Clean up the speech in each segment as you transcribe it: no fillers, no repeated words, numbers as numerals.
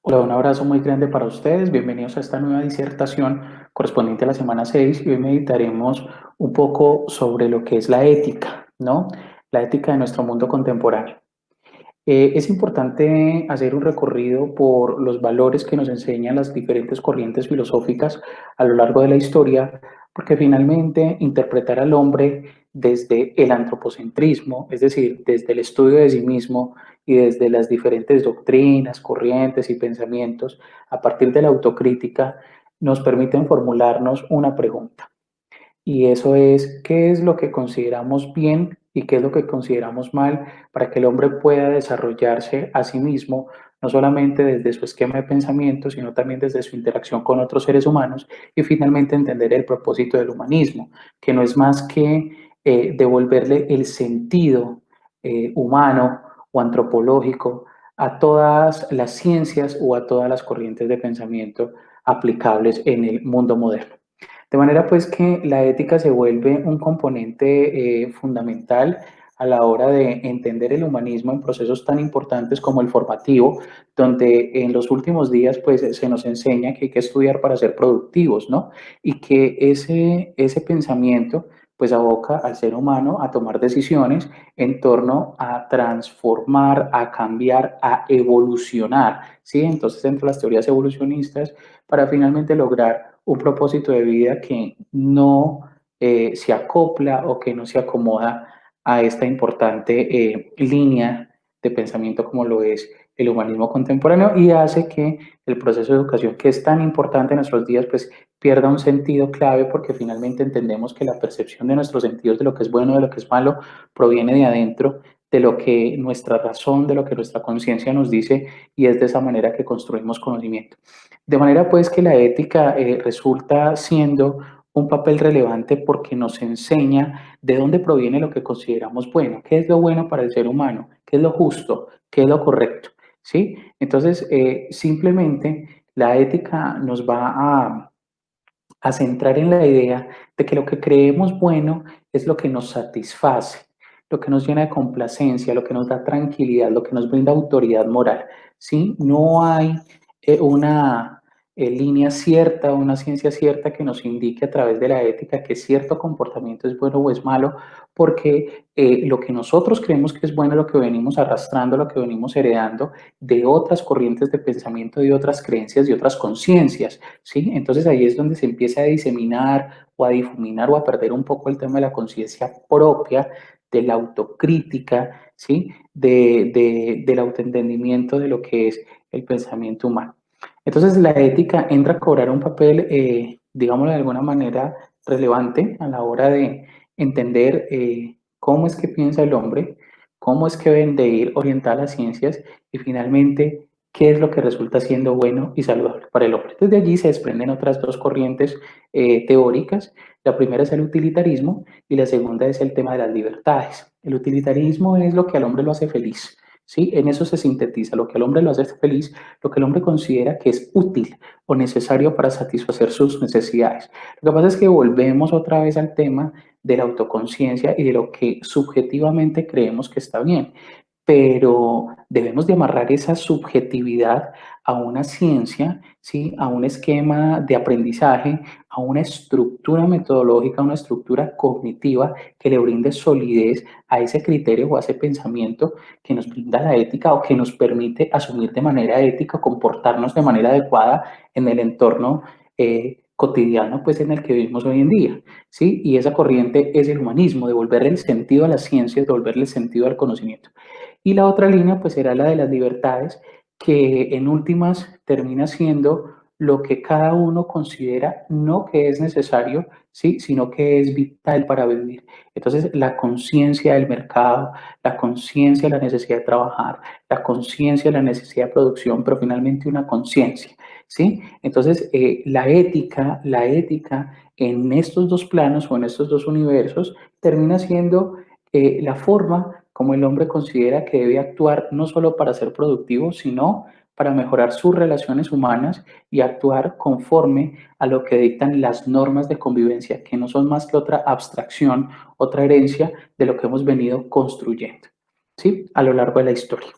Hola, un abrazo muy grande para ustedes. Bienvenidos a esta nueva disertación correspondiente a la semana 6 y hoy meditaremos un poco sobre lo que es la ética, ¿no? La ética de nuestro mundo contemporáneo. Es importante hacer un recorrido por los valores que nos enseñan las diferentes corrientes filosóficas a lo largo de la historia, porque finalmente interpretar al hombre desde el antropocentrismo, es decir, desde el estudio de sí mismo y desde las diferentes doctrinas, corrientes y pensamientos, a partir de la autocrítica, nos permiten formularnos una pregunta. Y eso es, ¿qué es lo que consideramos bien y qué es lo que consideramos mal para que el hombre pueda desarrollarse a sí mismo, no solamente desde su esquema de pensamiento, sino también desde su interacción con otros seres humanos y finalmente entender el propósito del humanismo, que no es más que devolverle el sentido humano o antropológico a todas las ciencias o a todas las corrientes de pensamiento aplicables en el mundo moderno. De manera pues que la ética se vuelve un componente fundamental a la hora de entender el humanismo en procesos tan importantes como el formativo, donde en los últimos días pues se nos enseña que hay que estudiar para ser productivos, ¿no? Y que ese pensamiento pues aboca al ser humano a tomar decisiones en torno a transformar, a cambiar, a evolucionar, ¿sí? Entonces, dentro de las teorías evolucionistas, para finalmente lograr un propósito de vida que no se acopla o que no se acomoda a esta importante línea de pensamiento como lo es el humanismo contemporáneo y hace que el proceso de educación que es tan importante en nuestros días pues pierda un sentido clave porque finalmente entendemos que la percepción de nuestros sentidos de lo que es bueno, de lo que es malo, proviene de adentro, de lo que nuestra razón, de lo que nuestra conciencia nos dice y es de esa manera que construimos conocimiento. De manera pues que la ética resulta siendo un papel relevante porque nos enseña de dónde proviene lo que consideramos bueno, qué es lo bueno para el ser humano, qué es lo justo, qué es lo correcto, ¿sí? Entonces, simplemente la ética nos va a centrar en la idea de que lo que creemos bueno es lo que nos satisface, lo que nos llena de complacencia, lo que nos da tranquilidad, lo que nos brinda autoridad moral, ¿sí? No hay una línea cierta, una ciencia cierta que nos indique a través de la ética que cierto comportamiento es bueno o es malo, porque lo que nosotros creemos que es bueno, lo que venimos arrastrando, lo que venimos heredando de otras corrientes de pensamiento, de otras creencias, de otras conciencias. ¿Sí? Entonces ahí es donde se empieza a diseminar o a difuminar o a perder un poco el tema de la conciencia propia, de la autocrítica, ¿sí? Del autoentendimiento de lo que es el pensamiento humano. Entonces la ética entra a cobrar un papel, digámoslo de alguna manera, relevante a la hora de entender cómo es que piensa el hombre, cómo es que deben de ir orientadas las ciencias y finalmente qué es lo que resulta siendo bueno y saludable para el hombre. Desde allí se desprenden otras dos corrientes teóricas. La primera es el utilitarismo y la segunda es el tema de las libertades. El utilitarismo es lo que al hombre lo hace feliz. ¿Sí? En eso se sintetiza lo que al hombre lo hace feliz, lo que el hombre considera que es útil o necesario para satisfacer sus necesidades. Lo que pasa es que volvemos otra vez al tema de la autoconciencia y de lo que subjetivamente creemos que está bien, pero debemos de amarrar esa subjetividad a una ciencia, ¿sí? A un esquema de aprendizaje, a una estructura metodológica, a una estructura cognitiva que le brinde solidez a ese criterio o a ese pensamiento que nos brinda la ética o que nos permite asumir de manera ética, comportarnos de manera adecuada en el entorno cotidiano pues, en el que vivimos hoy en día. ¿Sí? Y esa corriente es el humanismo, devolverle el sentido a las ciencias, devolverle el sentido al conocimiento. Y la otra línea pues será la de las libertades, que en últimas termina siendo lo que cada uno considera no que es necesario, ¿sí? Sino que es vital para vivir. Entonces, la conciencia del mercado, la conciencia de la necesidad de trabajar, la conciencia de la necesidad de producción, pero finalmente una conciencia, ¿sí? Entonces, la ética en estos dos planos o en estos dos universos termina siendo la forma como el hombre considera que debe actuar no solo para ser productivo, sino para mejorar sus relaciones humanas y actuar conforme a lo que dictan las normas de convivencia, que no son más que otra abstracción, otra herencia de lo que hemos venido construyendo, ¿sí? A lo largo de la historia.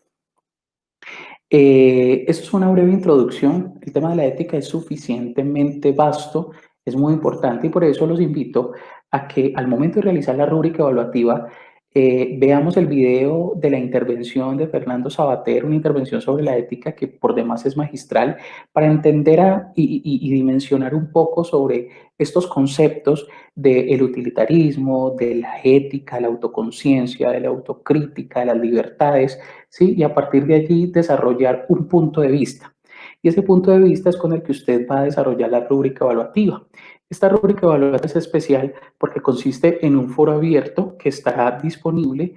Esto es una breve introducción. El tema de la ética es suficientemente vasto, es muy importante y por eso los invito a que al momento de realizar la rúbrica evaluativa veamos el video de la intervención de Fernando Sabater, una intervención sobre la ética que por demás es magistral, para entender y dimensionar un poco sobre estos conceptos del utilitarismo, de la ética, la autoconciencia, de la autocrítica, de las libertades, ¿sí? Y a partir de allí desarrollar un punto de vista. Y ese punto de vista es con el que usted va a desarrollar la rúbrica evaluativa. Esta rúbrica evaluativa es especial porque consiste en un foro abierto que estará disponible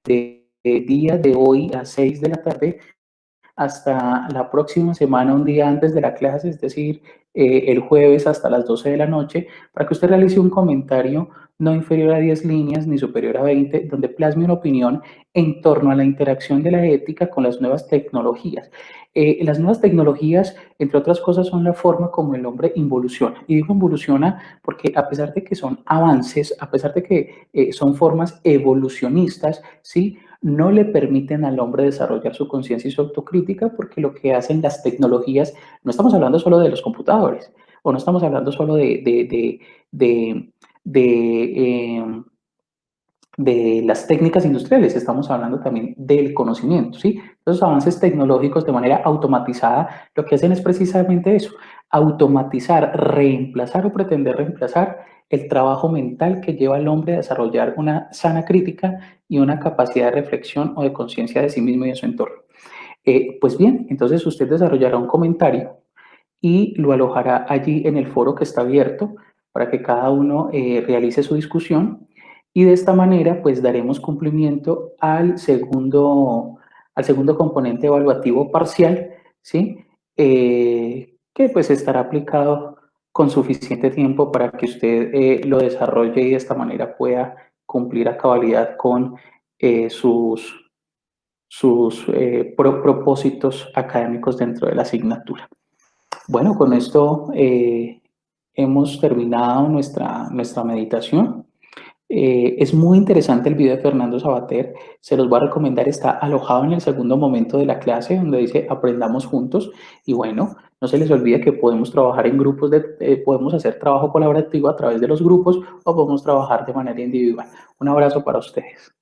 de día de hoy a 6 de la tarde hasta la próxima semana, un día antes de la clase, es decir, el jueves hasta las 12 de la noche, para que usted realice un comentario no inferior a 10 líneas ni superior a 20, donde plasme una opinión en torno a la interacción de la ética con las nuevas tecnologías. Las nuevas tecnologías, entre otras cosas, son la forma como el hombre involuciona. Y digo involuciona porque a pesar de que son avances, a pesar de que son formas evolucionistas, ¿sí? No le permiten al hombre desarrollar su conciencia y su autocrítica porque lo que hacen las tecnologías, no estamos hablando solo de los computadores o no estamos hablando solo de, eh, de las técnicas industriales, estamos hablando también del conocimiento, ¿sí? Los avances tecnológicos de manera automatizada lo que hacen es precisamente eso, automatizar, reemplazar o pretender reemplazar el trabajo mental que lleva al hombre a desarrollar una sana crítica y una capacidad de reflexión o de conciencia de sí mismo y de su entorno. Pues bien, entonces usted desarrollará un comentario y lo alojará allí en el foro que está abierto para que cada uno realice su discusión y de esta manera pues daremos cumplimiento al segundo componente evaluativo parcial, ¿sí? Que pues estará aplicado con suficiente tiempo para que usted lo desarrolle y de esta manera pueda cumplir a cabalidad con sus propósitos académicos dentro de la asignatura. Bueno, con esto hemos terminado nuestra meditación. Es muy interesante el video de Fernando Sabater, se los voy a recomendar, está alojado en el segundo momento de la clase donde dice aprendamos juntos y bueno, no se les olvide que podemos trabajar en grupos, podemos hacer trabajo colaborativo a través de los grupos o podemos trabajar de manera individual. Un abrazo para ustedes.